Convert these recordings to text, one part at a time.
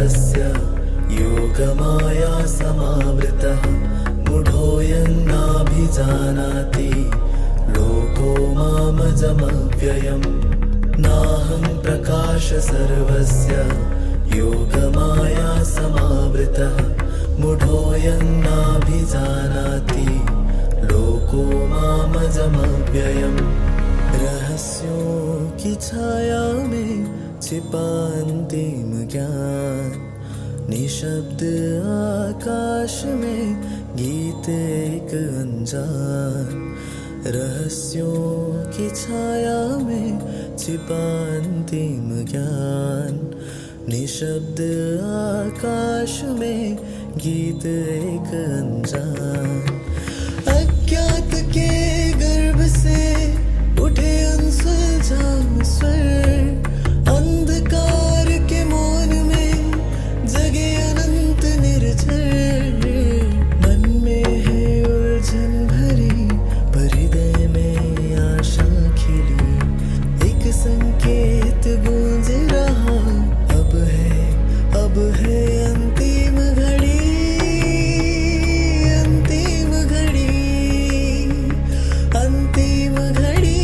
सर्वस्य योगमाया समावृतः मूढोऽयं नाभिजानाति लोको मामजमव्ययम् नाहं प्रकाश सर्वस्य योगमाया समावृतः मूढोऽयं नाभिजानाति लोको मामजमव्ययम् रहस्यों की छाया में छिपा अंतिम ज्ञान निशब्द आकाश में गीत एक अनजान रहस्यों की छाया में छिपा अंतिम ज्ञान निशब्द आकाश में गीत एक अनजान अज्ञात के गर्भ से उठे अनसुलझाम स्वर अंधकार के मौन में जगे अनंत निर्झर मन में है उलझन भरी पर हृदय में आशा खिली एक संकेत गूंज रहा अब है अंतिम घड़ी अंतिम घड़ी अंतिम घड़ी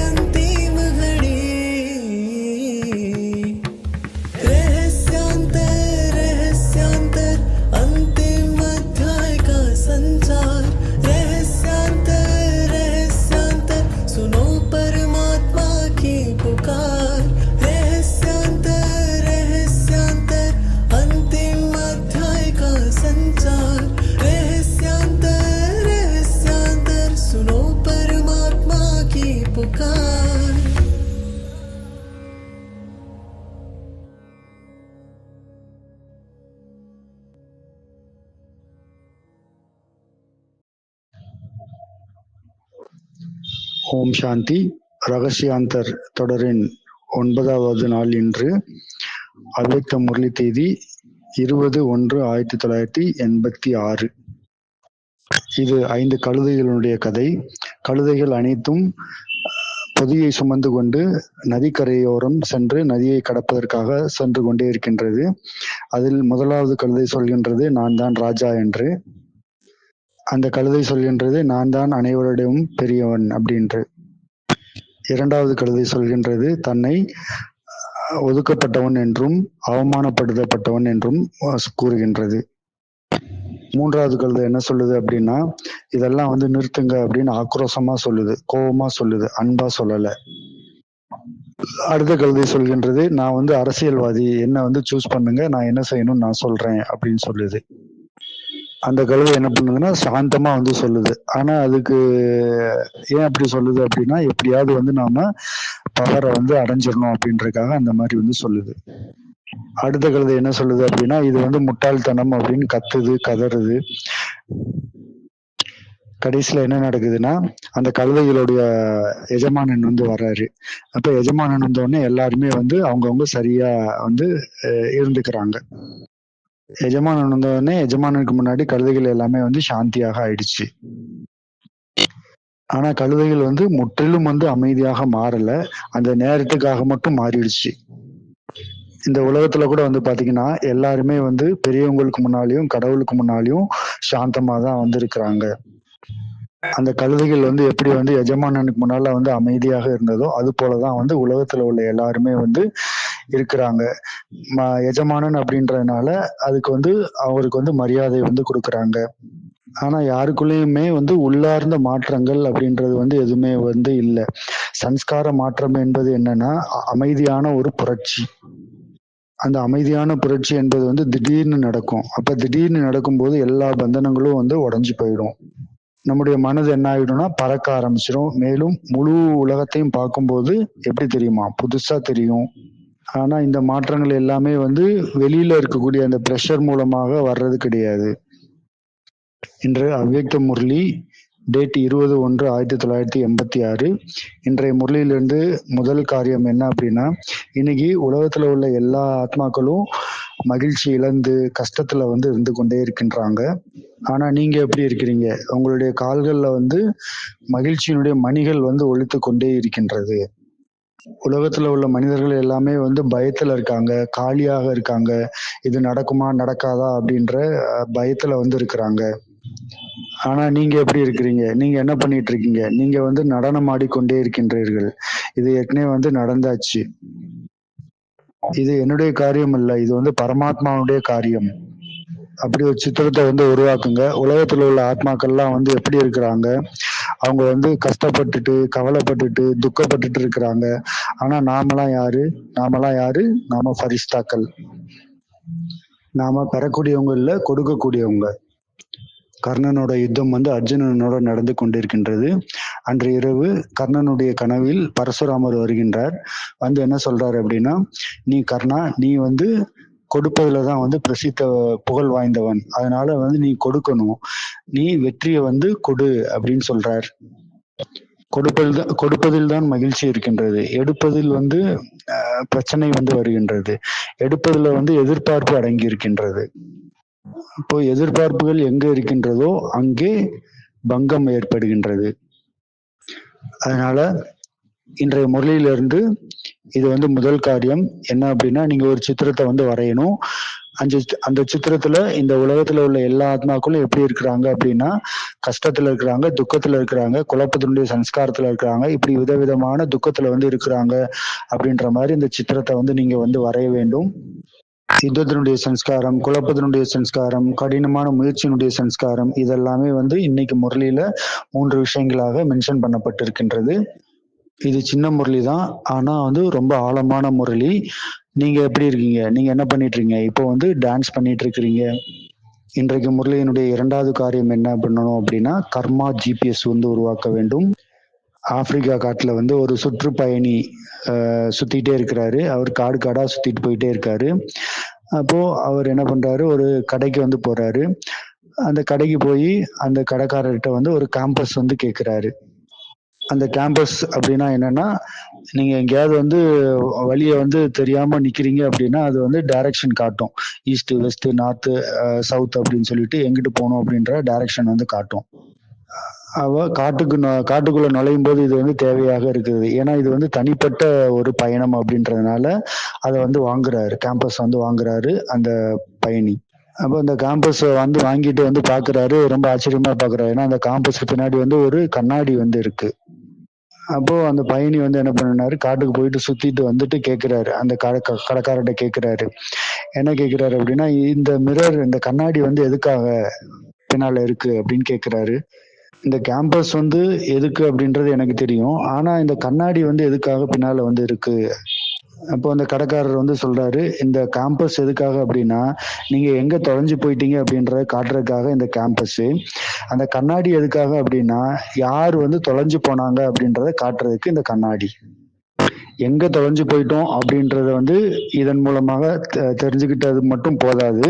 अंतिम घड़ी रहस्यांतर अंतिम अध्याय का संचार रहस्यांतर सुनो परमात्मा की पुकार रहस्यांतर अंतिम अध्याय का संचार रहस्यांतर सुनो परमात्मा की पुकार। ஓம் சாந்தி. ரகசியாந்தர் தொடரின் 9வது நாள் இன்று. அவ்யக்த முரளி தேதி 20/1/1986. இது 5 கழுதைகளுடைய கதை. கழுதைகள் அனைத்தும் பொதியை சுமந்து கொண்டு நதிக்கரையோரம் சென்று நதியை கடப்பதற்காக சென்று கொண்டே இருக்கின்றது. அதில் முதலாவது கழுதை சொல்கின்றது, நான் தான் ராஜா என்று. அந்த கழுதை சொல்கின்றது, நான் தான் அனைவரிடமும் பெரியவன் அப்படின்று. இரண்டாவது கழுதை சொல்கின்றது, தன்னை ஒதுக்கப்பட்டவன் என்றும் அவமானப்படுத்தப்பட்டவன் என்றும் கூறுகின்றது. மூன்றாவது கழுதை என்ன சொல்லுது அப்படின்னா, இதெல்லாம் நிறுத்துங்க அப்படின்னு ஆக்ரோஷமா சொல்லுது, கோபமா சொல்லுது, அன்பா சொல்லல. அடுத்த கழுதை சொல்கின்றது, நான் அரசியல்வாதி, என்ன சூஸ் பண்ணுங்க, நான் என்ன செய்யணும்னு நான் சொல்றேன் அப்படின்னு சொல்லுது. அந்த கழுதை என்ன பண்ணுதுன்னா சாந்தமா சொல்லுது. ஆனா அதுக்கு ஏன் அப்படி சொல்லுது அப்படின்னா, எப்படியாவது நாம பவரை அடைஞ்சிடணும் அப்படின்றதுக்காக அந்த மாதிரி சொல்லுது. அடுத்த கழுதை என்ன சொல்லுது அப்படின்னா, இது முட்டாள்தனம் அப்படின்னு கத்துது, கதறுது. கடைசியில என்ன நடக்குதுன்னா, அந்த கழுதைகளுடைய எஜமானன் வர்றாரு. அப்ப எஜமானன் வந்தோடனே எல்லாருமே அவங்கவுங்க சரியா இருந்துக்கிறாங்க. எஜமானன் வந்தோடனே எஜமானனுக்கு முன்னாடி கழுதைகள் எல்லாமே சாந்தியாக ஆயிடுச்சு. ஆனா கழுதைகள் முற்றிலும் அமைதியாக மாறல, அந்த நேரத்துக்காக மட்டும் மாறிடுச்சு. இந்த உலகத்துல கூட பாத்தீங்கன்னா எல்லாருமே பெரியவங்களுக்கு முன்னாலேயும் கடவுளுக்கு முன்னாலேயும் சாந்தமா தான் இருக்கிறாங்க. அந்த கழுதைகள் எப்படி எஜமானனுக்கு முன்னால அமைதியாக இருந்ததோ அது போலதான் உலகத்துல உள்ள எல்லாருமே இருக்கிறாங்க. எஜமானன் அப்படின்றதுனால அதுக்கு அவருக்கு மரியாதை கொடுக்குறாங்க. ஆனா யாருக்குள்ளேயுமே உள்ளார்ந்த மாற்றங்கள் அப்படின்றது எதுவுமே இல்லை. சன்ஸ்கார மாற்றம் என்பது என்னன்னா அமைதியான ஒரு புரட்சி. அந்த அமைதியான புரட்சி என்பது திடீர்னு நடக்கும். அப்ப திடீர்னு நடக்கும்போது எல்லா பந்தனங்களும் உடைஞ்சு போயிடும். நம்முடைய மனது என்ன ஆயிடும்னா பறக்க ஆரம்பிச்சிடும். மேலும் முழு உலகத்தையும் பார்க்கும்போது எப்படி தெரியுமா, புதுசா தெரியும். ஆனா இந்த மாற்றங்கள் எல்லாமே வெளியில இருக்கக்கூடிய அந்த பிரஷர் மூலமாக வர்றது கிடையாது. இன்று அவ்யக்த முரளி டேட் 20/1/1986. இன்றைய முரளியிலிருந்து முதல் காரியம் என்ன அப்படின்னா, இன்னைக்கு உலகத்துல உள்ள எல்லா ஆத்மாக்களும் மகிழ்ச்சி இழந்து கஷ்டத்துல இருந்து கொண்டே இருக்கின்றாங்க. ஆனா நீங்க எப்படி இருக்கிறீங்க? உங்களுடைய கால்கள்ல மகிழ்ச்சியினுடைய மணிகள் ஒலித்து கொண்டே இருக்கின்றது. உலகத்துல உள்ள மனிதர்கள் எல்லாமே வந்து பயத்துல இருக்காங்க, காலியாக இருக்காங்க. இது நடக்குமா நடக்காதா அப்படின்ற பயத்துல வந்து இருக்கிறாங்க. ஆனா நீங்க எப்படி இருக்கிறீங்க? நீங்க என்ன பண்ணிட்டு இருக்கீங்க? நீங்க வந்து நடனம் ஆடிக்கொண்டே இருக்கின்றீர்கள். இது ஏற்கனவே வந்து நடந்தாச்சு. இது என்னுடைய காரியம் அல்ல. இது வந்து பரமாத்மாவுடைய காரியம். அப்படி ஒரு சித்திரத்தை வந்து உருவாக்குங்க. உலகத்துல உள்ள ஆத்மாக்கள்லாம் வந்து எப்படி இருக்கிறாங்க? அவங்க வந்து கஷ்டப்பட்டுட்டு, கவலைப்பட்டுட்டு, துக்கப்பட்டுட்டு இருக்கிறாங்க. ஆனா நாமெல்லாம் யாரு? நாம ஃபரிஸ்தாக்கள். நாம பெறக்கூடியவங்க இல்ல, கொடுக்கக்கூடியவங்க. கர்ணனோட யுத்தம் வந்து அர்ஜுனனோட நடந்து கொண்டிருக்கின்றது. அன்று இரவு கர்ணனுடைய கனவில் பரசுராமர் வருகின்றார். வந்து என்ன சொல்றாரு அப்படின்னா, நீ கர்ணா, நீ வந்து கொடுப்பதுல தான் வந்து பிரசித்த புகழ் வாய்ந்தவன். அதனால வந்து நீ கொடுக்கணும். நீ வெற்றியை வந்து கொடு அப்படின்னு சொல்றார். கொடுப்பதில் தான் மகிழ்ச்சி இருக்கின்றது. எடுப்பதில் வந்து பிரச்சனை வந்து வருகின்றது. எடுப்பதுல வந்து எதிர்பார்ப்பு அடங்கி இருக்கின்றது. இப்போ எதிர்பார்ப்புகள் எங்க இருக்கின்றதோ அங்கே பங்கம் ஏற்படுகின்றது. அதனால இன்றைய முறையிலிருந்து இது வந்து முதல் காரியம் என்ன அப்படின்னா, நீங்க ஒரு சித்திரத்தை வந்து வரையணும். அந்த சித்திரத்துல இந்த உலகத்துல உள்ள எல்லா ஆத்மாக்களும் எப்படி இருக்கிறாங்க அப்படின்னா, கஷ்டத்துல இருக்கிறாங்க, துக்கத்துல இருக்கிறாங்க, குழப்பத்தினுடைய சன்ஸ்காரத்துல இருக்கிறாங்க, இப்படி விதவிதமான துக்கத்துல வந்து இருக்கிறாங்க அப்படின்ற மாதிரி இந்த சித்திரத்தை வந்து நீங்க வந்து வரைய வேண்டும். யுத்தத்தினுடைய சன்ஸ்காரம், குழப்பத்தினுடைய சன்ஸ்காரம், கடினமான முயற்சியினுடைய சன்ஸ்காரம், இதெல்லாமே வந்து இன்னைக்கு முரளியில 3 விஷயங்களாக மென்ஷன் பண்ணப்பட்டிருக்கின்றது. இது சின்ன முரளி தான். ஆனா வந்து ரொம்ப ஆழமான முரளி. நீங்க எப்படி இருக்கீங்க? நீங்க என்ன பண்ணிட்டு இருக்கீங்க? இப்போ வந்து டான்ஸ் பண்ணிட்டு இருக்கிறீங்க. இன்றைக்கு முரளியினுடைய 2வது காரியம் என்ன பண்ணணும் அப்படின்னா, கர்மா ஜிபிஎஸ் வந்து உருவாக்க வேண்டும். ஆப்பிரிக்கா காட்டுல வந்து ஒரு சுற்றுப்பயணி சுத்திட்டே இருக்கிறாரு. அவர் காடு காடா சுத்திட்டு போயிட்டே இருக்காரு. அப்போ அவர் என்ன பண்றாரு, ஒரு கடைக்கு வந்து போறாரு. அந்த கடைக்கு போய் அந்த கடைக்காரர்கிட்ட வந்து ஒரு கேம்பஸ் வந்து கேட்கிறாரு. அந்த கேம்பஸ் அப்படின்னா என்னன்னா, நீங்க எங்கேயாவது வந்து வழியை வந்து தெரியாம நிக்கிறீங்க அப்படின்னா அது வந்து டைரக்ஷன் காட்டும். ஈஸ்ட், வெஸ்ட், நார்த், சவுத் அப்படின்னு சொல்லிட்டு எங்கிட்டு போகணும் அப்படின்ற டைரக்ஷன் வந்து காட்டும். அவ காட்டுக்குள்ள நுழையும் போது இது வந்து தேவையாக இருக்குது. ஏன்னா இது வந்து தனிப்பட்ட ஒரு பயணம் அப்படின்றதுனால அதை வந்து வாங்குறாரு. கேம்பஸ் வந்து வாங்குறாரு அந்த பயணி. அப்போ அந்த கேம்பஸ் வந்து வாங்கிட்டு வந்து பாக்குறாரு. ரொம்ப ஆச்சரியமா பாக்குறாரு. ஏன்னா அந்த கேம்பஸ் பின்னாடி வந்து ஒரு கண்ணாடி வந்து இருக்கு. அப்போ அந்த பயணி வந்து என்ன பண்ணினாரு, காட்டுக்கு போயிட்டு சுத்திட்டு வந்துட்டு கேட்கிறாரு. அந்த கடைக்காரர்கிட்ட கேட்கிறாரு. என்ன கேட்கிறாரு அப்படின்னா, இந்த மிரர், இந்த கண்ணாடி வந்து எதுக்காக பின்னால இருக்கு அப்படின்னு கேட்கிறாரு. இந்த கேம்பஸ் வந்து எதுக்கு அப்படின்றது எனக்கு தெரியும். ஆனா இந்த கண்ணாடி வந்து எதுக்காக பின்னால வந்து இருக்கு? அப்போ அந்த கடைக்காரர் வந்து சொல்றாரு, இந்த கேம்பஸ் எதுக்காக அப்படின்னா, நீங்க எங்க தொலைஞ்சு போயிட்டீங்க அப்படின்றத காட்டுறதுக்காக இந்த கேம்பஸ். அந்த கண்ணாடி எதுக்காக அப்படின்னா, யார் வந்து தொலைஞ்சு போனாங்க அப்படின்றத காட்டுறதுக்கு இந்த கண்ணாடி. எங்க தொலைஞ்சு போயிட்டோம் அப்படின்றத வந்து இதன் மூலமாக தெரிஞ்சுக்கிட்டது மட்டும் போதாது.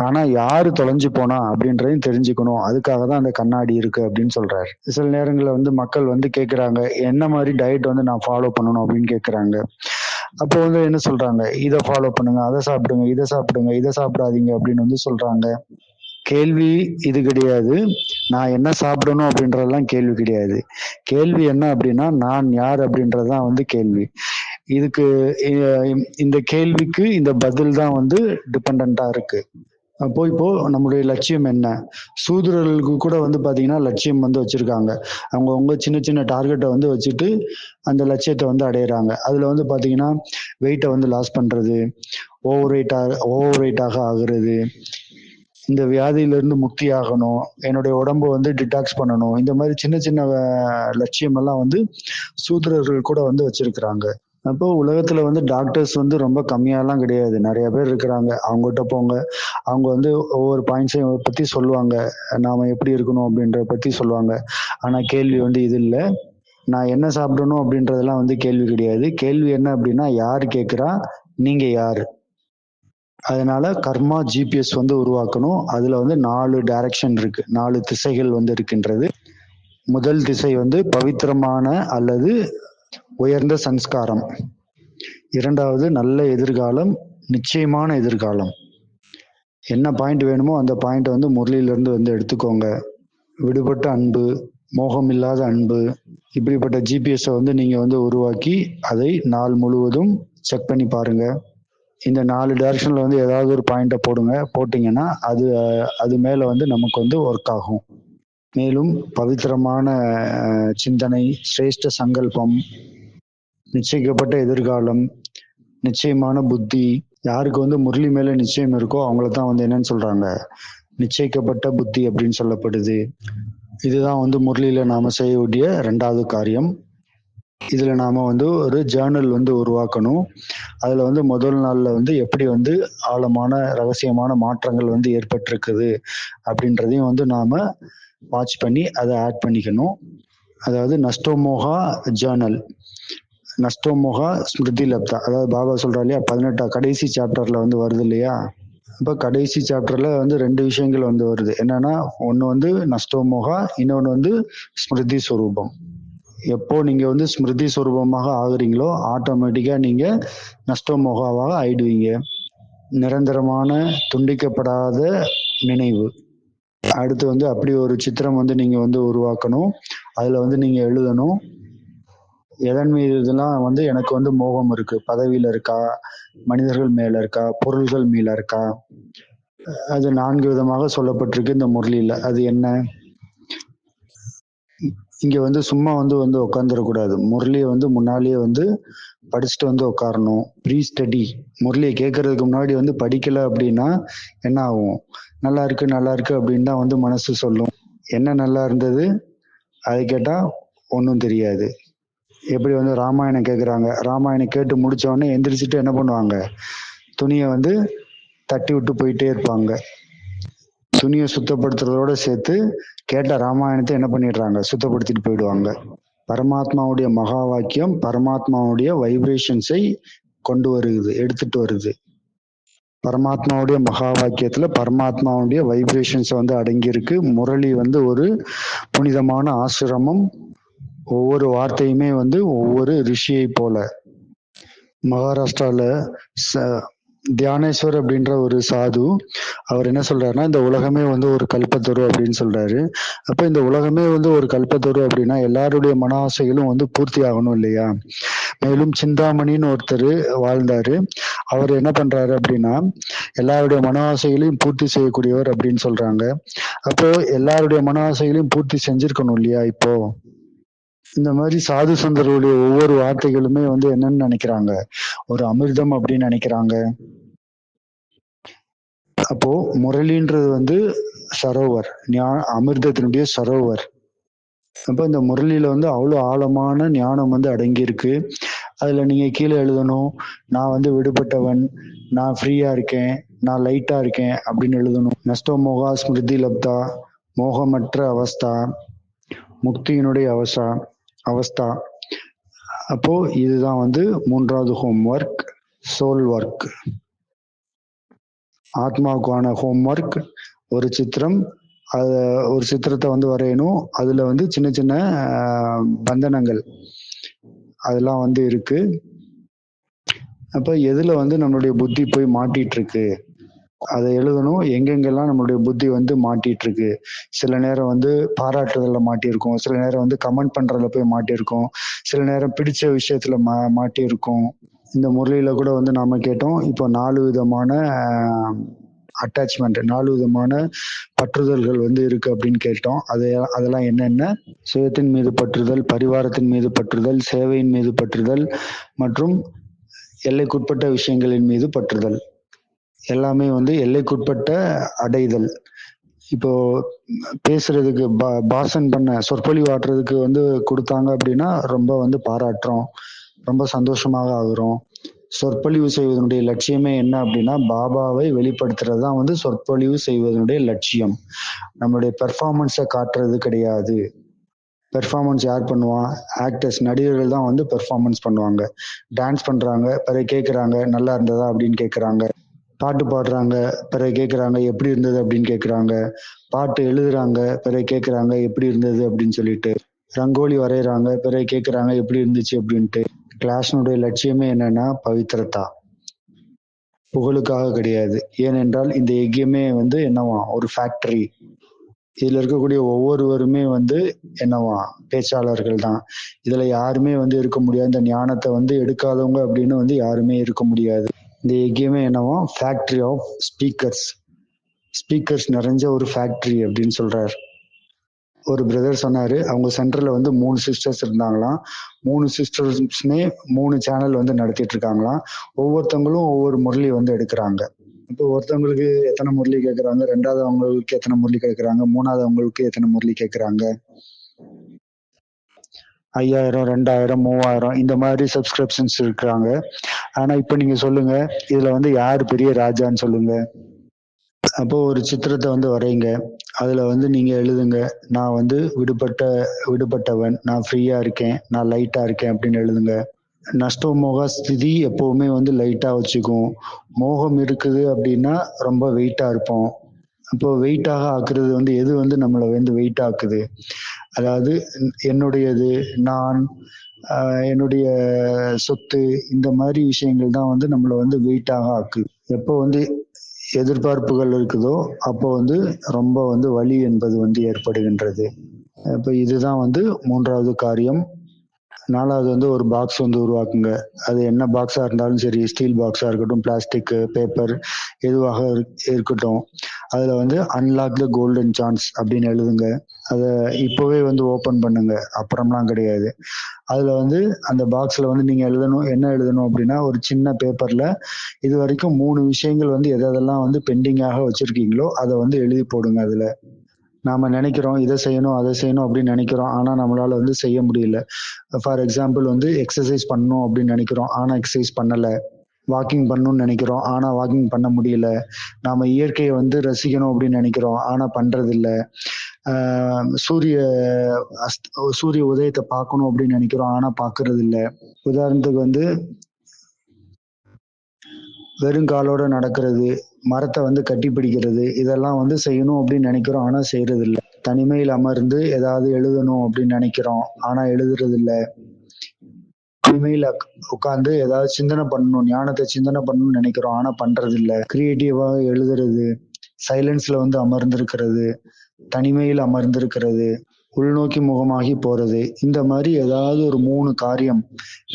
ஆனா யாரு தொலைஞ்சு போனா அப்படின்றதையும் தெரிஞ்சுக்கணும். அதுக்காக தான் அந்த கண்ணாடி இருக்கு அப்படின்னு சொல்றாரு. சில நேரங்கள்ல வந்து மக்கள் வந்து கேட்கிறாங்க, என்ன மாதிரி டயட் வந்து நான் ஃபாலோ பண்ணணும் அப்படின்னு கேட்கிறாங்க. அப்போ வந்து என்ன சொல்றாங்க, இதை ஃபாலோ பண்ணுங்க, அதை சாப்பிடுங்க, இதை சாப்பிடுங்க, இதை சாப்பிடாதீங்க அப்படின்னு வந்து சொல்றாங்க. கேள்வி இது கிடையாது. நான் என்ன சாப்பிடணும் அப்படின்றதெல்லாம் கேள்வி கிடையாது. கேள்வி என்ன அப்படின்னா, நான் யார் அப்படின்றதுதான் வந்து கேள்வி. இதுக்கு இந்த கேள்விக்கு இந்த பதில் தான் வந்து டிபெண்டா இருக்கு. அப்போ இப்போ நம்மளுடைய லட்சியம் என்ன? சூதுரர்களுக்கு கூட வந்து பாத்தீங்கன்னா லட்சியம் வந்து வச்சிருக்காங்க. அவங்க சின்ன சின்ன டார்கெட்டை வந்து வச்சுட்டு அந்த லட்சியத்தை வந்து அடையிறாங்க. அதுல வந்து பாத்தீங்கன்னா வெயிட்டை வந்து லாஸ் பண்றது, ஓவர் வெயிட்டாக ஆகுறது, இந்த வியாதியிலிருந்து முக்தி ஆகணும், என்னுடைய உடம்பு வந்து டிடாக்ஸ் பண்ணணும், இந்த மாதிரி சின்ன சின்ன லட்சியம் எல்லாம் வந்து சூத்திரர்கள் கூட வந்து வச்சிருக்கிறாங்க. அப்போ உலகத்துல வந்து டாக்டர்ஸ் வந்து ரொம்ப கம்மியாலாம் கிடையாது. நிறைய பேர் இருக்கிறாங்க. அவங்ககிட்ட போங்க. அவங்க வந்து ஒவ்வொரு பாயிண்ட்ஸையும் பத்தி சொல்லுவாங்க. நாம எப்படி இருக்கணும் அப்படின்றத பத்தி சொல்லுவாங்க. ஆனா கேள்வி வந்து இது இல்லை. நான் என்ன சாப்பிடணும் அப்படின்றதெல்லாம் வந்து கேள்வி கிடையாது. கேள்வி என்ன அப்படின்னா, யாரு கேட்கிறா, நீங்க யாரு? அதனால கர்மா ஜிபிஎஸ் வந்து உருவாக்கணும். அதுல வந்து 4 டைரக்ஷன் இருக்கு, 4 திசைகள் வந்து இருக்கின்றது. முதல் திசை வந்து பவித்திரமான அல்லது உயர்ந்த சன்ஸ்காரம். 2வது நல்ல எதிர்காலம், நிச்சயமான எதிர்காலம். என்ன பாயிண்ட் வேணுமோ அந்த பாயிண்ட் வந்து முரளியிலிருந்து வந்து எடுத்துக்கோங்க. விடுபட்ட அன்பு, மோகம் இல்லாத அன்பு, இப்படிப்பட்ட ஜிபிஎஸ்ஸை வந்து நீங்க வந்து உருவாக்கி அதை நாள் முழுவதும் செக் பண்ணி பாருங்க. இந்த 4 டைரக்ஷன்ல வந்து ஏதாவது ஒரு பாயிண்ட்டை போட்டிங்கன்னா அது மேல வந்து நமக்கு வந்து ஒர்க் ஆகும். மேலும் பவித்திரமான சிந்தனை, சிரேஷ்ட சங்கல்பம், நிச்சயிக்கப்பட்ட எதிர்காலம், நிச்சயமான புத்தி. யாருக்கு வந்து முரளி மேல நிச்சயம் இருக்கோ அவங்கள தான் வந்து என்னன்னு சொல்றாங்க, நிச்சயிக்கப்பட்ட புத்தி அப்படின்னு சொல்லப்படுது. இதுதான் வந்து முரளியில நாம செய்யக்கூடிய 2வது காரியம். இதுல நாம வந்து ஒரு ஜேர்னல் வந்து உருவாக்கணும். அதுல வந்து முதல் நாள்ல வந்து எப்படி வந்து ஆழமான ரகசியமான மாற்றங்கள் வந்து ஏற்பட்டிருக்குது அப்படின்றதையும் வந்து நாம வாட்ச் பண்ணி அதை ஆட் பண்ணிக்கணும். அதாவது நஷ்டோமோகா ஜேர்னல், நஷ்டோமோகா ஸ்மிருதி லப்தா. அதாவது பாபா சொல்றா இல்லையா, 18 கடைசி சாப்டர்ல வந்து வருது இல்லையா. இப்போ கடைசி சாப்டர்ல வந்து 2 விஷயங்கள் வந்து வருது. என்னன்னா, ஒண்ணு வந்து நஷ்டோமோகா, இன்னொன்னு வந்து ஸ்மிருதி ஸ்வரூபம். எப்போ நீங்க வந்து ஸ்மிருதி ஸ்வரூபமாக ஆகுறீங்களோ ஆட்டோமேட்டிக்கா நீங்க நஷ்டோமோகாவாக ஆயிடுவீங்க. நிரந்தரமான துண்டிக்கப்படாத நினைவு. அடுத்து வந்து அப்படி ஒரு சித்திரம் வந்து நீங்க வந்து உருவாக்கணும். அதுல வந்து நீங்க எழுதணும், எதன் மீது இதெல்லாம் வந்து எனக்கு வந்து மோகம் இருக்கு. பதவியில இருக்கா, மனிதர்கள் மேல இருக்கா, பொருள்கள் மேல இருக்கா. அது 4 விதமாக சொல்லப்பட்டிருக்கு இந்த முரளியில. அது என்ன? இங்க வந்து சும்மா வந்து உட்காந்துடக்கூடாது. முரளியை வந்து முன்னாலேயே வந்து படிச்சுட்டு வந்து உட்காரணும். Pre study. முரளியை கேட்கறதுக்கு முன்னாடி வந்து படிக்கல அப்படின்னா என்ன ஆகும்? நல்லா இருக்கு அப்படின்னு தான் வந்து மனசு சொல்லும். என்ன நல்லா இருந்தது? அதை கேட்டா ஒன்றும் தெரியாது. எப்படி வந்து ராமாயணம் கேட்குறாங்க, ராமாயணம் கேட்டு முடிச்ச உடனே எந்திரிச்சிட்டு என்ன பண்ணுவாங்க, துணியை வந்து தட்டி விட்டு போயிட்டே இருப்பாங்க. துணியை சுத்தப்படுத்துறதோட சேர்த்து கேட்ட ராமாயணத்தை என்ன பண்ணிடுறாங்க, சுத்தப்படுத்திட்டு போயிடுவாங்க. பரமாத்மாவுடைய மகா வாக்கியம் பரமாத்மாவுடைய வைப்ரேஷன்ஸை கொண்டு வருது, எடுத்துட்டு வருது. பரமாத்மாவுடைய மகா வாக்கியத்துல பரமாத்மாவுடைய வைப்ரேஷன்ஸ் வந்து அடங்கியிருக்கு. முரளி வந்து ஒரு புனிதமான ஆசிரமம். ஒவ்வொரு வார்த்தையுமே வந்து ஒவ்வொரு ரிஷியை போல. மகாராஷ்டிரால தியானேஸ்வர் அப்படின்ற ஒரு சாது, அவர் என்ன சொல்றாருன்னா, இந்த உலகமே வந்து ஒரு கல்பத்தரு அப்படின்னு சொல்றாரு. அப்ப இந்த உலகமே வந்து ஒரு கல்பத்தரு அப்படின்னா எல்லாருடைய மன ஆசைகளும் வந்து பூர்த்தி ஆகணும் இல்லையா. மேலும் சிந்தாமணின்னு ஒருத்தர் வாழ்ந்தாரு. அவர் என்ன பண்றாரு அப்படின்னா, எல்லாருடைய மன ஆசைகளையும் பூர்த்தி செய்யக்கூடியவர் அப்படின்னு சொல்றாங்க. அப்போ எல்லாருடைய மன ஆசைகளையும் பூர்த்தி செஞ்சிருக்கணும் இல்லையா. இப்போ இந்த மாதிரி சாது சந்தருடைய ஒவ்வொரு வார்த்தைகளுமே வந்து என்னன்னு நினைக்கிறாங்க, ஒரு அமிர்தம் அப்படின்னு நினைக்கிறாங்க. அப்போ முரளின்றது வந்து சரோவர், அமிர்தத்தினுடைய சரோவர். அப்போ இந்த முரளியில வந்து அவ்வளோ ஆழமான ஞானம் வந்து அடங்கியிருக்கு. அதுல நீங்க கீழே எழுதணும், நான் வந்து விடுபட்டவன், நான் ஃப்ரீயா இருக்கேன், நான் லைட்டா இருக்கேன் அப்படின்னு எழுதணும். நஷ்டோமோகா ஸ்மிருதி லப்தா, மோகமற்ற அவஸ்தா, முக்தியினுடைய அவஸ்தா. அப்போ இதுதான் வந்து 3வது ஹோம்ஒர்க், சோல் ஒர்க். ஆத்மாவுக்கான ஹோம்ஒர்க். ஒரு சித்திரம், ஒரு சித்திரத்தை வந்து வரையணும். அதுல வந்து சின்ன சின்ன பந்தனங்கள் அதெல்லாம் வந்து இருக்கு. அப்ப எதுல வந்து நம்மளுடைய புத்தி போய் மாட்டிட்டு இருக்கு அதை எழுதணும். எங்கெங்கெல்லாம் நம்மளுடைய புத்தி வந்து மாட்டிட்டு இருக்கு. சில நேரம் வந்து பாராட்டுதல்ல மாட்டியிருக்கும், சில நேரம் வந்து கமெண்ட் பண்றதுல போய் மாட்டியிருக்கும், சில நேரம் பிடிச்ச விஷயத்துல மாட்டியிருக்கும். இந்த முரளியில கூட வந்து நாம கேட்டோம், இப்போ 4 விதமான அட்டாச்மெண்ட், 4 விதமான பற்றுதல்கள் வந்து இருக்கு அப்படின்னு கேட்டோம். அதெல்லாம் என்னென்ன? சுயத்தின் மீது பற்றுதல், பரிவாரத்தின் மீது பற்றுதல், சேவையின் மீது பற்றுதல் மற்றும் எல்லைக்குட்பட்ட விஷயங்களின் மீது பற்றுதல். எல்லாமே வந்து எல்லைக்குட்பட்ட அடைதல். இப்போ பேசுறதுக்கு பாசன் பண்ண சொற்பொழிவு ஆற்றுறதுக்கு வந்து கொடுத்தாங்க அப்படின்னா ரொம்ப வந்து பாராட்டுறோம், ரொம்ப சந்தோஷமாக ஆகுறோம். சொற்பொழிவு செய்வதனுடைய லட்சியமே என்ன அப்படின்னா, பாபாவை வெளிப்படுத்துறது தான் வந்து சொற்பொழிவு செய்வதனுடைய லட்சியம். நம்மளுடைய பெர்ஃபார்மன்ஸை காட்டுறது கிடையாது. பெர்ஃபார்மன்ஸ் யார் பண்ணுவான்? ஆக்டர்ஸ், நடிகர்கள் தான் வந்து பெர்ஃபார்மன்ஸ் பண்ணுவாங்க. டான்ஸ் பண்றாங்க, பிறகு கேட்குறாங்க நல்லா இருந்ததா அப்படின்னு கேட்குறாங்க. பாட்டு பாடுறாங்க, பிறகு கேட்குறாங்க எப்படி இருந்தது அப்படின்னு கேட்குறாங்க. பாட்டு எழுதுறாங்க, பிறகு கேட்குறாங்க எப்படி இருந்தது அப்படின்னு சொல்லிட்டு. ரங்கோலி வரைகிறாங்க, பிறகு கேட்குறாங்க எப்படி இருந்துச்சு அப்படின்ட்டு. கிளாஸ்னுடைய லட்சியமே என்னன்னா பவித்திரதா, புகழுக்காக கிடையாது. ஏனென்றால் இந்த யஜ்யமே வந்து என்னவா, ஒரு ஃபேக்டரி. இதுல இருக்கக்கூடிய ஒவ்வொருவருமே வந்து என்னவா பேச்சாளர்கள் தான். இதுல யாருமே வந்து இருக்க முடியாது. இந்த ஞானத்தை வந்து எடுக்காதவங்க அப்படின்னு வந்து யாருமே இருக்க முடியாது. இந்த எங்கேயுமே என்னவா ஃபேக்டரி ஆஃப் ஸ்பீக்கர்ஸ், ஸ்பீக்கர்ஸ் நிறைஞ்ச ஒரு ஃபேக்டரி அப்படின்னு சொல்றாரு. ஒரு பிரதர் சொன்னாரு, அவங்க சென்டர்ல வந்து 3 சிஸ்டர்ஸ் இருந்தாங்களாம். 3 சிஸ்டர்ஸுமே 3 சேனல் வந்து நடத்திட்டு இருக்காங்களாம். ஒவ்வொருத்தவங்களும் ஒவ்வொரு முரளி வந்து எடுக்கிறாங்க. இப்போ ஒருத்தவங்களுக்கு எத்தனை முரளி கேட்கறாங்க, 2வது அவங்களுக்கு எத்தனை முரளி கேட்கறாங்க, 3வது அவங்களுக்கு எத்தனை முரளி கேட்கறாங்க, 5000, 2000, 3000 இந்த மாதிரி சப்ஸ்கிரிப்ஷன்ஸ் இருக்கிறாங்க. ஆனா இப்ப நீங்க சொல்லுங்க, இதுல வந்து யாரு பெரிய ராஜான்னு சொல்லுங்க. அப்போ ஒரு சித்திரத்தை வந்து வரைங்க. அதுல வந்து நீங்க எழுதுங்க, நான் வந்து விடுபட்டவன், நான் ஃப்ரீயா இருக்கேன், நான் லைட்டா இருக்கேன் அப்படின்னு எழுதுங்க. நஷ்டமோக ஸ்திதி எப்பவுமே வந்து லைட்டா வச்சுக்கும். மோகம் இருக்குது அப்படின்னா ரொம்ப வெயிட்டா இருப்போம். அப்போ வெயிட்டாக ஆக்குறது வந்து எது வந்து நம்மளை வந்து வெயிட் ஆக்குது? அதாவது என்னுடையது, நான், என்னுடைய சொத்து, இந்த மாதிரி விஷயங்கள் தான் வந்து நம்மளை வந்து வெயிட்டாக ஆக்குது. எப்போ வந்து எதிர்பார்ப்புகள் இருக்குதோ அப்போ வந்து ரொம்ப வந்து வலி என்பது வந்து ஏற்படுகின்றது. இப்போ இதுதான் வந்து 3வது காரியம். 4வது வந்து ஒரு பாக்ஸ் வந்து உருவாக்குங்க. அது என்ன பாக்ஸா இருந்தாலும் சரி, ஸ்டீல் பாக்ஸா இருக்கட்டும், பிளாஸ்டிக், பேப்பர், எதுவாக இருக்கட்டும், அதுல வந்து அன்லாக் த கோல்டன் சான்ஸ் அப்படின்னு எழுதுங்க. அதை இப்போவே வந்து ஓபன் பண்ணுங்க, அப்புறம்லாம் கிடையாது. அதுல வந்து அந்த பாக்ஸ்ல வந்து நீங்க என்ன எழுதணும் அப்படின்னா, ஒரு சின்ன பேப்பர்ல இது வரைக்கும் 3 விஷயங்கள் வந்து எதெல்லாம் வந்து பெண்டிங்காக வச்சிருக்கீங்களோ அதை வந்து எழுதி போடுங்க. அதுல நாம நினைக்கிறோம் இதை செய்யணும் அதை செய்யணும் அப்படின்னு நினைக்கிறோம், ஆனா நம்மளால வந்து செய்ய முடியல. ஃபார் எக்ஸாம்பிள் வந்து எக்ஸசைஸ் பண்ணணும் அப்படின்னு நினைக்கிறோம், ஆனா எக்ஸசைஸ் பண்ணல. வாக்கிங் பண்ணணும்னு நினைக்கிறோம், ஆனா வாக்கிங் பண்ண முடியல. நாம இயற்கையை வந்து ரசிக்கணும் அப்படின்னு நினைக்கிறோம், ஆனா பண்றது இல்ல. சூரிய சூரிய உதயத்தை பார்க்கணும் அப்படின்னு நினைக்கிறோம், ஆனா பாக்குறது இல்ல. உதாரணத்துக்கு வந்து வெறுங்காலோட நடக்கிறது, மரத்தை வந்து கட்டி பிடிக்கிறது, இதெல்லாம் வந்து செய்யணும் அப்படின்னு நினைக்கிறோம், ஆனா செய்யறது இல்ல. தனிமையில் அமர்ந்து ஏதாவது எழுதணும் அப்படின்னு நினைக்கிறோம், ஆனா எழுதுறது இல்ல. தனிமையில உட்கார்ந்து ஏதாவது சிந்தனை பண்ணணும், ஞானத்தை சிந்தனை பண்ணணும்னு நினைக்கிறோம், ஆனா பண்றது இல்ல. கிரியேட்டிவாக எழுதுறது, சைலன்ஸ்ல வந்து அமர்ந்திருக்கிறது, தனிமையில் அமர்ந்திருக்கிறது, உள்நோக்கி முகமாகி போறது, இந்த மாதிரி ஏதாவது ஒரு 3 காரியம்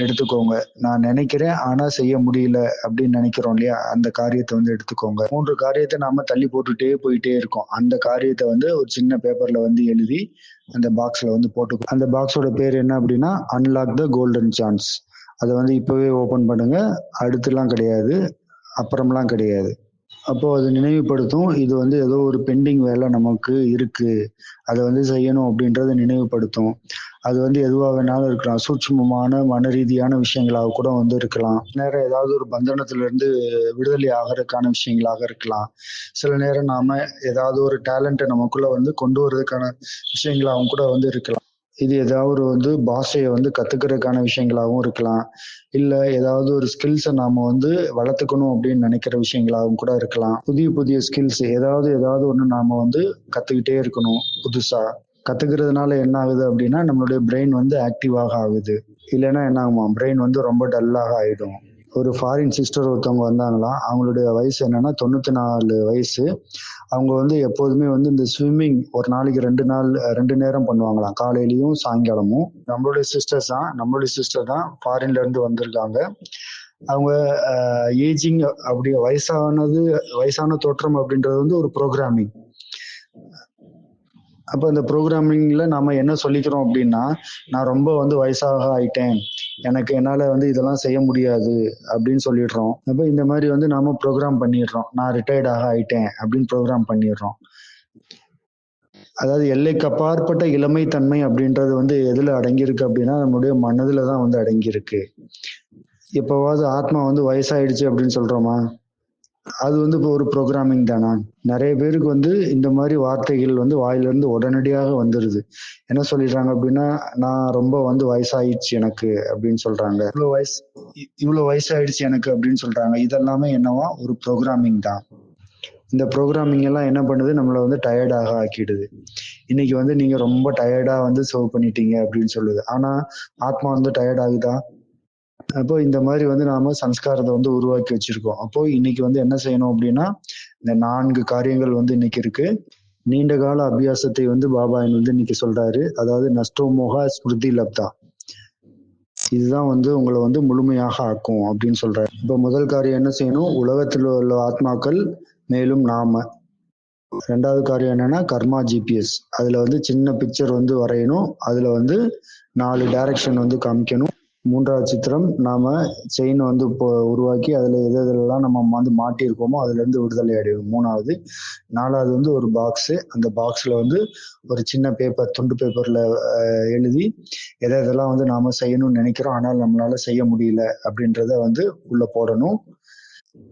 எடுத்துக்கோங்க. நான் நினைக்கிறேன் ஆனா செய்ய முடியல அப்படின்னு நினைக்கிறோம் இல்லையா, அந்த காரியத்தை வந்து எடுத்துக்கோங்க. 3 காரியத்தை நாம தள்ளி போட்டுட்டே போயிட்டே இருக்கோம். அந்த காரியத்தை வந்து ஒரு சின்ன பேப்பர்ல வந்து எழுதி அந்த பாக்ஸ்ல வந்து போட்டு, அந்த பாக்ஸோட பேர் என்ன அப்படின்னா அன்லாக் த கோல்டன் சான்ஸ். அதை வந்து இப்பவே ஓபன் பண்ணுங்க. அடுத்துலாம் கிடையாது, அப்புறம்லாம் கிடையாது. அப்போ அது நினைவுபடுத்தும், இது வந்து ஏதோ ஒரு பெண்டிங் வேலை நமக்கு இருக்கு, அதை வந்து செய்யணும் அப்படின்றத நினைவுபடுத்தும். அது வந்து எதுவாக வேணாலும் இருக்கலாம், சூட்சுமமான மன ரீதியான விஷயங்களாக கூட வந்து இருக்கலாம், நேரம் ஏதாவது ஒரு பந்தனத்திலிருந்து விடுதலை ஆகிறதுக்கான விஷயங்களாக இருக்கலாம், சில நேரம் நாம ஏதாவது ஒரு டேலண்ட்டை நமக்குள்ள வந்து கொண்டு வர்றதுக்கான விஷயங்களாகவும் கூட வந்து இருக்கலாம். இது ஏதாவது வந்து பாஷையை வந்து கத்துக்கிறதுக்கான விஷயங்களாகவும் இருக்கலாம், இல்ல ஏதாவது ஒரு ஸ்கில்ஸை நாம வந்து வளர்த்துக்கணும் அப்படின்னு நினைக்கிற விஷயங்களாகவும் கூட இருக்கலாம். புதிய புதிய ஸ்கில்ஸ் ஏதாவது ஒண்ணு நாம வந்து கத்துக்கிட்டே இருக்கணும். புதுசா கத்துக்கிறதுனால என்ன ஆகுது அப்படின்னா, நம்மளுடைய பிரெயின் வந்து ஆக்டிவாக ஆகுது. இல்லைன்னா என்ன ஆகுமா, பிரெயின் வந்து ரொம்ப டல்லாக ஆயிடும். ஒரு ஃபாரின் சிஸ்டர் ஒருத்தவங்க வந்தாங்களாம். அவங்களுடைய வயசு என்னன்னா 94 வயசு. அவங்க வந்து எப்போதுமே வந்து இந்த ஸ்விம்மிங் ஒரு நாளைக்கு 2 நேரம் பண்ணுவாங்களாம், காலையிலயும் சாயங்காலமும். நம்மளுடைய சிஸ்டர் தான் ஃபாரின்ல இருந்து வந்திருக்காங்க. அவங்க ஏஜிங் அப்படி வயசான தோற்றம் அப்படின்றது வந்து ஒரு ப்ரோக்ராமிங். அப்ப இந்த ப்ரோக்ராமிங்ல நாம என்ன சொல்லிக்கிறோம் அப்படின்னா, நான் ரொம்ப வந்து வயசாக ஆயிட்டேன், என்னால வந்து இதெல்லாம் செய்ய முடியாது அப்படின்னு சொல்லிடுறோம். அப்ப இந்த மாதிரி வந்து நாம ப்ரோக்ராம் பண்ணிடுறோம், நான் ரிட்டையர்டாக ஆயிட்டேன் அப்படின்னு ப்ரோக்ராம் பண்ணிடுறோம். அதாவது எல்லைக்கு அப்பாற்பட்ட இளமை தன்மை அப்படின்றது வந்து எதுல அடங்கியிருக்கு அப்படின்னா, நம்மளுடைய மனதுல தான் வந்து அடங்கியிருக்கு. எப்பவாவது ஆத்மா வந்து வயசாயிடுச்சு அப்படின்னு சொல்றோமா? அது வந்து இப்போ ஒரு ப்ரோக்ராமிங் தானா? நிறைய பேருக்கு வந்து இந்த மாதிரி வார்த்தைகள் வந்து வாயிலிருந்து உடனடியாக வந்துருது. என்ன சொல்லிடுறாங்க அப்படின்னா, நான் ரொம்ப வந்து வயசாயிடுச்சு எனக்கு அப்படின்னு சொல்றாங்க. இவ்வளவு வயசாயிடுச்சு எனக்கு அப்படின்னு சொல்றாங்க. இதெல்லாமே என்னவா ஒரு ப்ரோக்ராமிங் தான். இந்த ப்ரோக்ராமிங் எல்லாம் என்ன பண்ணுது, நம்மளை வந்து டயர்டாக ஆக்கிடுது. இன்னைக்கு வந்து நீங்க ரொம்ப டயர்டா வந்து சர்வ் பண்ணிட்டீங்க அப்படின்னு சொல்லுது. ஆனா ஆத்மா வந்து டயர்ட் ஆகுதா? அப்போ இந்த மாதிரி வந்து நாம சம்ஸ்காரத்தை வந்து உருவாக்கி வச்சிருக்கோம். அப்போ இன்னைக்கு வந்து என்ன செய்யணும் அப்படின்னா, இந்த 4 காரியங்கள் வந்து இன்னைக்கு இருக்கு. நீண்ட கால அபியாசத்தை வந்து பாபா வந்து இன்னைக்கு சொல்றாரு. அதாவது நஷ்டோமோகா ஸ்மிருதி லப்தா, இதுதான் வந்து உங்களை வந்து முழுமையாக ஆக்கும் அப்படின்னு சொல்றாரு. இப்ப முதல் காரியம் என்ன செய்யணும்? உலகத்தில் உள்ள ஆத்மாக்கள் மேலும் நாம. ரெண்டாவது காரியம் என்னன்னா கர்மா ஜிபிஎஸ், அதுல வந்து சின்ன பிக்சர் வந்து வரையணும், அதுல வந்து 4 டைரக்ஷன் வந்து காமிக்கணும். மூன்றாவது சித்திரம், நாம செயின் வந்து இப்போ உருவாக்கி அதுல எதெல்லாம் நம்ம வந்து மாட்டியிருக்கோமோ அதுல இருந்து விடுதலை அடையும். மூணாவது. நாலாவது வந்து ஒரு பாக்ஸ், அந்த பாக்ஸ்ல வந்து ஒரு சின்ன பேப்பர், துண்டு பேப்பர்ல எழுதி எதெல்லாம் வந்து நாம செய்யணும்னு நினைக்கிறோம் ஆனால் நம்மளால செய்ய முடியல அப்படின்றத வந்து உள்ள போடணும்.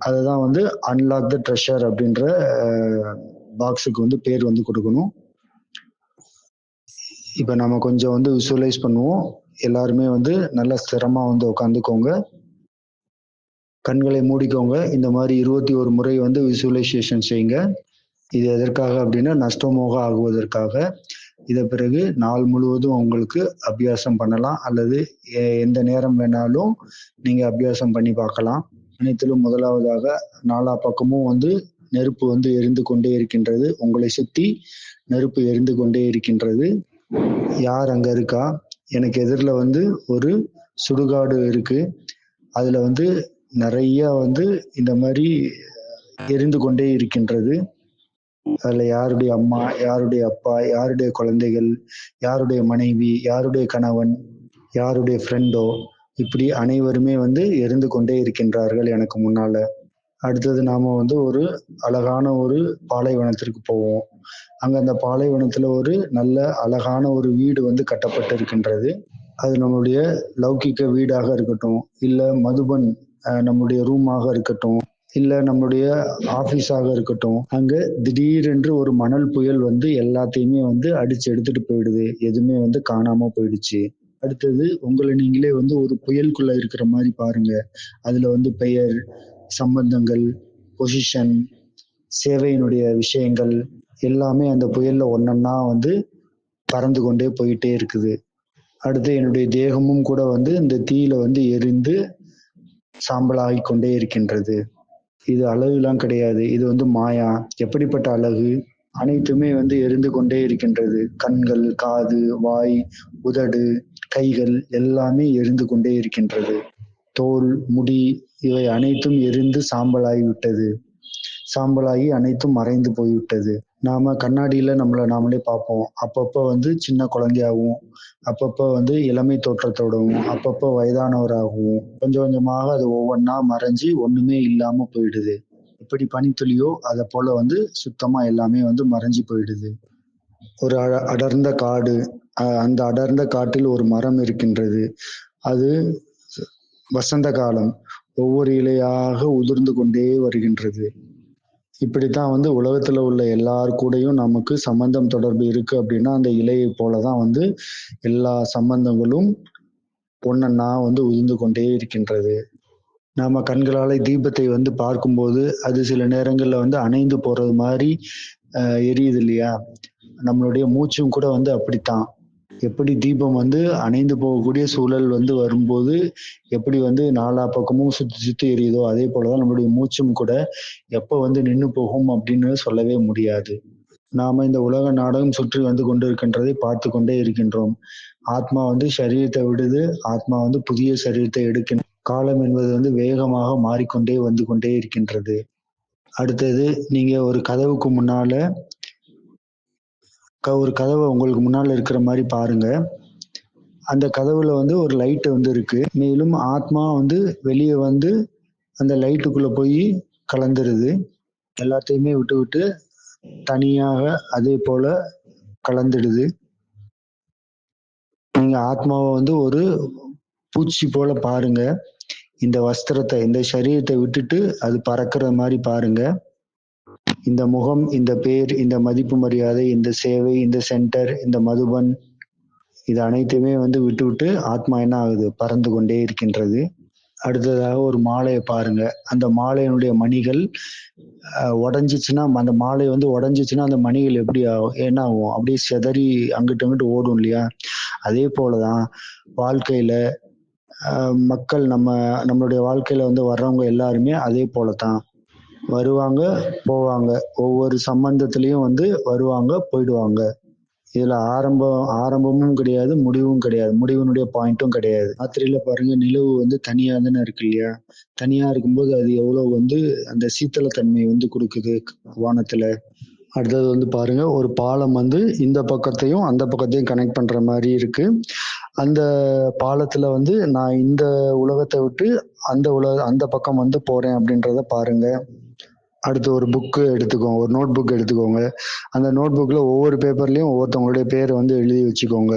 அதுதான் வந்து அன்லாக் த ட்ரெஷர் அப்படின்ற பாக்ஸுக்கு வந்து பேர் வந்து கொடுக்கணும். இப்ப நம்ம கொஞ்சம் வந்து விசுவலைஸ் பண்ணுவோம். எல்லாருமே வந்து நல்ல ஸ்திரமா வந்து உட்காந்துக்கோங்க, கண்களை மூடிக்கோங்க. இந்த மாதிரி 21 முறை வந்து விசுவலைசேஷன் செய்யுங்க. இது எதற்காக அப்படின்னா நஷ்டமோக ஆகுவதற்காக. இதை பிறகு நாள் முழுவதும் உங்களுக்கு அபியாசம் பண்ணலாம், அல்லது எந்த நேரம் வேணாலும் நீங்க அபியாசம் பண்ணி பார்க்கலாம். அனைத்திலும் முதலாவதாக நாலா பக்கமும் வந்து நெருப்பு வந்து எரிந்து கொண்டே இருக்கின்றது. உங்களை சுத்தி நெருப்பு எரிந்து கொண்டே இருக்கின்றது. யார் அங்க இருக்கா? எனக்கு எதிரில் வந்து ஒரு சுடுகாடு இருக்கு, அதுல வந்து நிறைய வந்து இந்த மாதிரி எரிந்து கொண்டே இருக்கின்றது. அதுல யாருடைய அம்மா, யாருடைய அப்பா, யாருடைய குழந்தைகள், யாருடைய மனைவி, யாருடைய கணவன், யாருடைய ஃப்ரெண்டோ, இப்படி அனைவருமே வந்து எரிந்து கொண்டே இருக்கின்றார்கள் எனக்கு முன்னால. அடுத்தது நாம வந்து ஒரு அழகான ஒரு பாலைவனத்திற்கு போவோம். அங்க அந்த பாலைவனத்துல ஒரு நல்ல அழகான ஒரு வீடு வந்து கட்டப்பட்டு இருக்கின்றது. அது நம்மளுடைய லௌகிக்க வீடாக இருக்கட்டும், இல்ல மதுபன் நம்முடைய ரூமாக இருக்கட்டும், இல்ல நம்மளுடைய ஆபீஸாக இருக்கட்டும். அங்க திடீரென்று ஒரு மணல் புயல் வந்து எல்லாத்தையுமே வந்து அடிச்சு எடுத்துட்டு போயிடுது, எதுவுமே வந்து காணாம போயிடுச்சு. அடுத்தது உங்களை நீங்களே வந்து ஒரு புயலுக்குள்ள இருக்கிற மாதிரி பாருங்க. அதுல வந்து பெயர், சம்பந்தங்கள், பொசிஷன், சேவையினுடைய விஷயங்கள் எல்லாமே அந்த புயல்ல ஒன்னொன்னா வந்து பறந்து கொண்டே போயிட்டே இருக்குது. அடுத்து என்னுடைய தேகமும் கூட வந்து இந்த தீயில வந்து எரிந்து சாம்பலாகி கொண்டே இருக்கின்றது. இது அழகுலாம் கிடையாது, இது வந்து மாயா. எப்படிப்பட்ட அழகு? அனைத்துமே வந்து எரிந்து கொண்டே இருக்கின்றது. கண்கள், காது, வாய், உதடு, கைகள் எல்லாமே எரிந்து கொண்டே இருக்கின்றது. தோல், முடி இவை அனைத்தும் எரிந்து சாம்பலாகி விட்டது. சாம்பலாகி அனைத்தும் மறைந்து போய்விட்டது. நாம கண்ணாடியில நம்மளை நாமளே பார்ப்போம். அப்பப்ப வந்து சின்ன குழந்தையாகவும், அப்பப்ப வந்து இளமை தோற்றத்தோடவும், அப்பப்ப வயதானவராகவும், கொஞ்சம் கொஞ்சமாக அது ஒவ்வொன்றா மறைஞ்சி ஒண்ணுமே இல்லாம போயிடுது. எப்படி பனித்துளியோ அதை போல வந்து சுத்தமா எல்லாமே வந்து மறைஞ்சு போயிடுது. ஒரு அடர்ந்த காடு, அந்த அடர்ந்த காட்டில் ஒரு மரம் இருக்கின்றது. அது வசந்த காலம், ஒவ்வொரு இலையாக உதிர்ந்து கொண்டே வருகின்றது. இப்படித்தான் வந்து உலகத்துல உள்ள எல்லார் கூடயும் நமக்கு சம்பந்தம் தொடர்பு இருக்கு அப்படின்னா அந்த இலையை போலதான் வந்து எல்லா சம்பந்தங்களும் ஒன்னொன்னா வந்து உதிர்ந்து கொண்டே இருக்கின்றது. நாம கண்களால தீபத்தை வந்து பார்க்கும்போது அது சில நேரங்கள்ல வந்து அணைந்து போறது மாதிரி எரியுது இல்லையா? நம்மளுடைய மூச்சும் கூட வந்து அப்படித்தான். எப்படி தீபம் வந்து அணைந்து போகக்கூடிய சூழல் வந்து வரும்போது எப்படி வந்து நாலா பக்கமும் சுத்தி சுத்தி எரியுதோ, அதே போலதான் நம்மளுடைய மூச்சும் கூட எப்ப வந்து நின்று போகும் அப்படின்னு சொல்லவே முடியாது. நாம இந்த உலக நாடகம் சுற்றி வந்து கொண்டு இருக்கின்றதை பார்த்து கொண்டே இருக்கின்றோம். ஆத்மா வந்து சரீரத்தை விடுது, ஆத்மா வந்து புதிய சரீரத்தை எடுக்கின்ற காலம் என்பது வந்து வேகமாக மாறிக்கொண்டே வந்து கொண்டே இருக்கின்றது. அடுத்தது நீங்க ஒரு கதவுக்கு முன்னால ஒரு கதவை உங்களுக்கு முன்னால இருக்கிற மாதிரி பாருங்க. அந்த கதவுல வந்து ஒரு லைட் வந்து இருக்கு. மேலும் ஆத்மா வந்து வெளியே வந்து அந்த லைட்டுக்குள்ள போய் கலந்துருது. எல்லாத்தையுமே விட்டு விட்டு தனியாக அதே போல கலந்துடுது. நீங்க ஆத்மாவை வந்து ஒரு பூச்சி போல பாருங்க. இந்த வஸ்திரத்தை, இந்த சரீரத்தை விட்டுட்டு அது பறக்கிற மாதிரி பாருங்க. இந்த முகம், இந்த பேர், இந்த மதிப்பு மரியாதை, இந்த சேவை, இந்த சென்டர், இந்த மதுபன், இது அனைத்தையுமே வந்து விட்டு விட்டு ஆத்மா என்ன ஆகுது? பறந்து கொண்டே இருக்கின்றது. அடுத்ததாக ஒரு மாலையை பாருங்க. அந்த மாலையினுடைய மணிகள் உடஞ்சிச்சுன்னா, அந்த மாலை வந்து உடஞ்சிச்சுன்னா அந்த மணிகள் எப்படி ஆகும்? என்ன ஆகும்? அப்படியே செதறி அங்கிட்டு அங்கிட்டு ஓடும் இல்லையா? அதே போலதான் வாழ்க்கையில மக்கள் நம்மளுடைய வாழ்க்கையில வந்து வர்றவங்க எல்லாருமே அதே போலதான். வருவாங்க, போவாங்க. ஒவ்வொரு சம்பந்தத்திலயும் வந்து வருவாங்க, போயிடுவாங்க. இதுல ஆரம்பமும் கிடையாது, முடிவும் கிடையாது. முடிவினுடைய பாயிண்ட்டும் கிடையாது. ராத்திரியில பாருங்க நிலவு வந்து தனியா தானே இருக்கு இல்லையா? தனியா இருக்கும்போது அது எவ்வளவு வந்து அந்த சீத்தளத்தன்மை வந்து குடுக்குது வானத்துல. அடுத்தது வந்து பாருங்க ஒரு பாலம் வந்து இந்த பக்கத்தையும் அந்த பக்கத்தையும் கனெக்ட் பண்ற மாதிரி இருக்கு. அந்த பாலத்துல வந்து நான் இந்த உலகத்தை விட்டு அந்த பக்கம் வந்து போறேன் அப்படின்றத பாருங்க. அடுத்து ஒரு புக்கு எடுத்துக்கோங்க, ஒரு நோட் புக் எடுத்துக்கோங்க. அந்த நோட் புக்ல ஒவ்வொரு பேப்பர்லயும் ஒவ்வொருத்தவங்களுடைய பேரை வந்து எழுதி வச்சுக்கோங்க.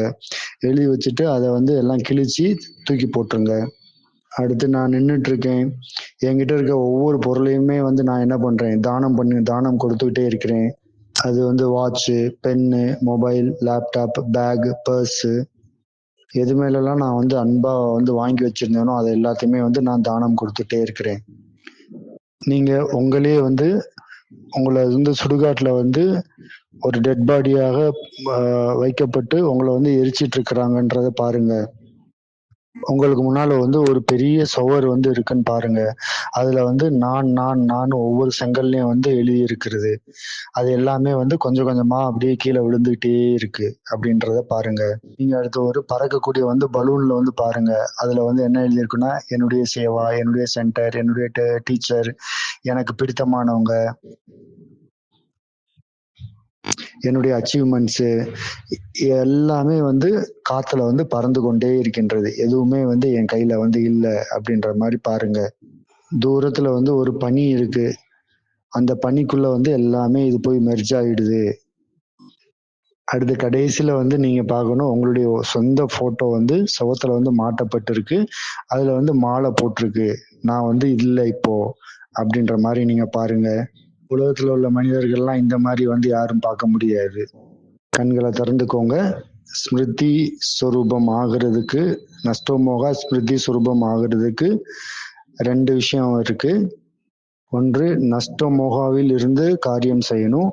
எழுதி வச்சுட்டு அதை வந்து எல்லாம் கிழிச்சு தூக்கி போட்டுருங்க. அடுத்து நான் நின்றுட்டு இருக்கேன். என்கிட்ட இருக்க ஒவ்வொரு பொருளையுமே வந்து நான் என்ன பண்றேன், தானம் கொடுத்துக்கிட்டே இருக்கிறேன். அது வந்து watch, pen, mobile, laptop, bag, purse, எது மேலெல்லாம் நான் வந்து அன்பா வந்து வாங்கி வச்சிருந்தேனோ அதை எல்லாத்தையுமே வந்து நான் தானம் கொடுத்துட்டே இருக்கிறேன். நீங்க உங்களையே வந்து உங்களை வந்து சுடுகாட்டுல வந்து ஒரு டெட் பாடியாக வைக்கப்பட்டு உங்களை வந்து எரிச்சிட்டு இருக்கிறாங்கன்றத பாருங்க. உங்களுக்கு முன்னால வந்து ஒரு பெரிய சுவர் வந்து இருக்குன்னு பாருங்க. அதுல வந்து நான் ஒவ்வொரு செங்கல்லையும் வந்து எழுதி இருக்கிறது. அது எல்லாமே வந்து கொஞ்சம் கொஞ்சமா அப்படியே கீழே விழுந்துகிட்டே இருக்கு அப்படின்றத பாருங்க. நீங்க அடுத்து ஒரு பறக்கக்கூடிய வந்து பலூன்ல வந்து பாருங்க. அதுல வந்து என்ன எழுதியிருக்குன்னா, என்னுடைய சேவா, என்னுடைய சென்டர், என்னுடைய டீச்சர், எனக்கு பிடித்தமானவங்க, என்னுடைய அச்சீவ்மெண்ட்ஸு எல்லாமே வந்து காத்துல வந்து பறந்து கொண்டே இருக்கின்றது. எதுவுமே வந்து என் கையில வந்து இல்லை அப்படின்ற மாதிரி பாருங்க. தூரத்துல வந்து ஒரு பனி இருக்கு. அந்த பனிக்குள்ள வந்து எல்லாமே இது போய் மெர்ஜ் ஆயிடுது. அடுத்து கடைசியில வந்து நீங்க பார்க்கணும், உங்களுடைய சொந்த போட்டோ வந்து சுவத்துல வந்து மாட்டப்பட்டிருக்கு. அதுல வந்து மாலை போட்டிருக்கு. நான் வந்து இல்லை இப்போ அப்படின்ற மாதிரி நீங்க பாருங்க. உலகத்துல உள்ள மனிதர்கள்லாம் இந்த மாதிரி வந்து யாரும் பார்க்க முடியாது. கண்களை திறந்துக்கோங்க. ஸ்மிருதி ஸ்வரூபம் ஆகிறதுக்கு, நஷ்டோமோகா ஸ்மிருதி ஸ்வரூபம் ஆகிறதுக்கு 2 விஷயம் இருக்கு. ஒன்று நஷ்டமோகாவில் இருந்து காரியம் செய்யணும்,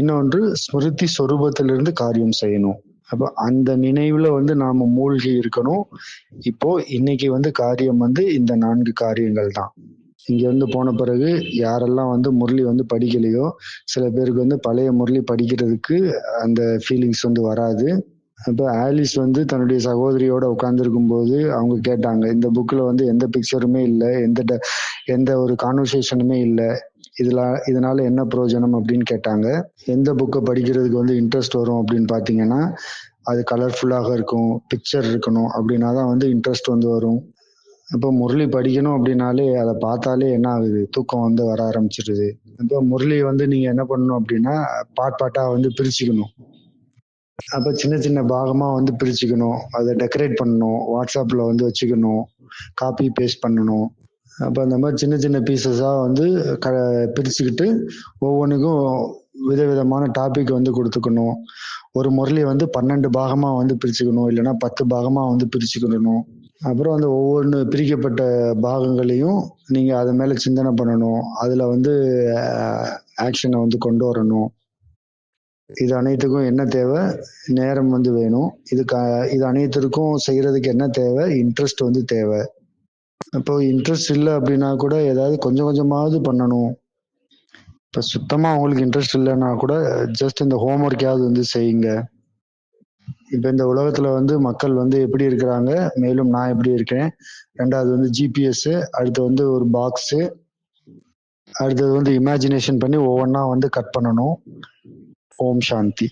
இன்னொன்று ஸ்மிருதி சொரூபத்திலிருந்து காரியம் செய்யணும். அப்ப அந்த நினைவுல வந்து நாம மூழ்கி இருக்கணும். இப்போ இன்னைக்கு வந்து காரியம் வந்து இந்த 4 காரியங்கள் தான். இங்க வந்து போன பிறகு யாரெல்லாம் வந்து முரளி வந்து படிக்கலையோ, சில பேருக்கு வந்து பழைய முரளி படிக்கிறதுக்கு அந்த ஃபீலிங்ஸ் வந்து வராது. அப்ப ஆலிஸ் வந்து தன்னுடைய சகோதரியோட உட்கார்ந்துருக்கும் போது அவங்க கேட்டாங்க, இந்த புக்ல வந்து எந்த பிக்சருமே இல்லை, எந்த ஒரு கான்வர்சேஷனுமே இல்லை, இதனால என்ன பிரயோஜனம் அப்படின்னு கேட்டாங்க. எந்த புக்கை படிக்கிறதுக்கு வந்து இன்ட்ரெஸ்ட் வரும் அப்படின்னு பார்த்தீங்கன்னா, அது கலர்ஃபுல்லாக இருக்கும், பிக்சர் இருக்கணும், அப்படின்னா தான் வந்து இன்ட்ரெஸ்ட் வந்து வரும். இப்போ முரளி படிக்கணும் அப்படின்னாலே அதை பார்த்தாலே என்ன ஆகுது, தூக்கம் வந்து வர ஆரம்பிச்சிருது. இப்போ முரளி வந்து நீங்க என்ன பண்ணணும் அப்படின்னா பாட்டா வந்து பிரிச்சுக்கணும். அப்ப சின்ன சின்ன பாகமா வந்து பிரிச்சுக்கணும், அதை டெக்கரேட் பண்ணணும், வாட்ஸ்அப்ல வந்து வச்சுக்கணும், காப்பி பேஸ்ட் பண்ணணும். அப்ப அந்த மாதிரி சின்ன சின்ன பீசஸா வந்து பிரிச்சுக்கிட்டு ஒவ்வொன்றுக்கும் விதவிதமான டாபிக் வந்து கொடுத்துக்கணும். ஒரு முரளி வந்து 12 பாகமா வந்து பிரிச்சுக்கணும், இல்லைன்னா 10 பாகமா வந்து பிரிச்சுக்கணும். அப்புறம் அந்த ஒவ்வொன்று பிரிக்கப்பட்ட பாகங்களையும் நீங்க அது மேல சிந்தனை பண்ணணும், அதுல வந்து ஆக்ஷனை வந்து கொண்டு வரணும். இது அனைத்துக்கும் என்ன தேவை, நேரம் வந்து வேணும். இது அனைத்திற்கும் செய்யறதுக்கு என்ன தேவை, இன்ட்ரெஸ்ட் வந்து தேவை. அப்போ இன்ட்ரெஸ்ட் இல்லை அப்படின்னா கூட ஏதாவது கொஞ்சம் கொஞ்சமாவது பண்ணணும். இப்ப சுத்தமா உங்களுக்கு இன்ட்ரெஸ்ட் இல்லைன்னா கூட ஜஸ்ட் இந்த ஹோம்ஒர்க்கையாவது வந்து செய்யுங்க. இப்ப இந்த உலகத்துல வந்து மக்கள் வந்து எப்படி இருக்கிறாங்க, மேலும் நான் எப்படி இருக்கேன், 2வது வந்து ஜிபிஎஸ், அடுத்து வந்து ஒரு பாக்ஸ், அடுத்தது வந்து இமேஜினேஷன் பண்ணி ஒவ்வொன்றா வந்து கட் பண்ணணும். ஓம் சாந்தி.